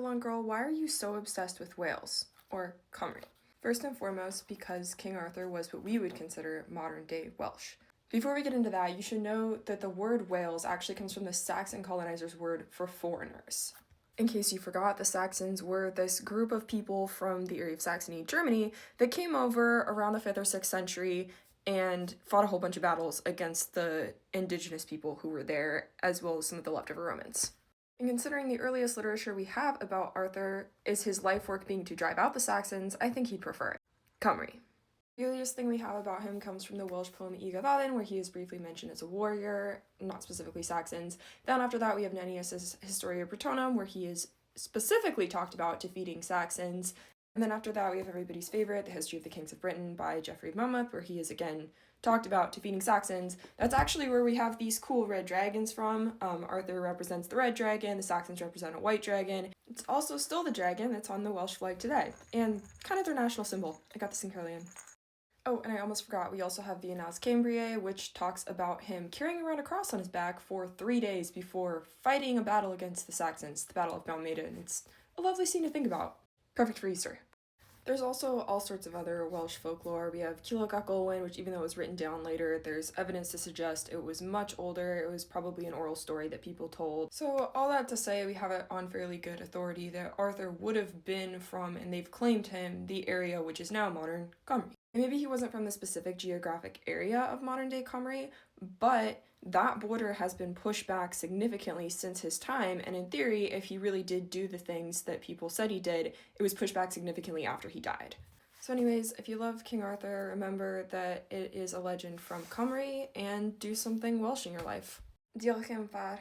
Avalon girl, why are you so obsessed with Wales, or Cymru? First and foremost, because King Arthur was what we would consider modern-day Welsh. Before we get into that, you should know that the word Wales actually comes from the Saxon colonizers' word for foreigners. In case you forgot, the Saxons were this group of people from the area of Saxony, Germany, that came over around the 5th or 6th century and fought a whole bunch of battles against the indigenous people who were there, as well as some of the leftover Romans. And considering the earliest literature we have about Arthur is his life work being to drive out the Saxons, I think he'd prefer it. Cymru. The earliest thing we have about him comes from the Welsh poem Y Gafallen, where he is briefly mentioned as a warrior, not specifically Saxons. Then after that we have Nennius's Historia Britonum, where he is specifically talked about defeating Saxons. And then after that we have everybody's favorite, The History of the Kings of Britain by Geoffrey of Monmouth, where he is again talked about defeating Saxons. That's actually where we have these cool red dragons from. Arthur represents the red dragon, the Saxons represent a white dragon. It's also still the dragon that's on the Welsh flag today, and kind of their national symbol. I got this in Caerleon. Oh, and I almost forgot, we also have the Annals Cambriae, which talks about him carrying around a cross on his back for 3 days before fighting a battle against the Saxons, the Battle of Balmeda, and it's a lovely scene to think about. Perfect for Easter. There's also all sorts of other Welsh folklore. We have Culhwch ac Olwen, which even though it was written down later, there's evidence to suggest it was much older. It was probably an oral story that people told. So all that to say, we have it on fairly good authority that Arthur would have been from, and they've claimed him, the area which is now modern Cymru. And maybe he wasn't from the specific geographic area of modern-day Cymru, but that border has been pushed back significantly since his time, and in theory, if he really did do the things that people said he did, it was pushed back significantly after he died. So anyways, if you love King Arthur, remember that it is a legend from Cymru, and do something Welsh in your life. Diolch am fawr.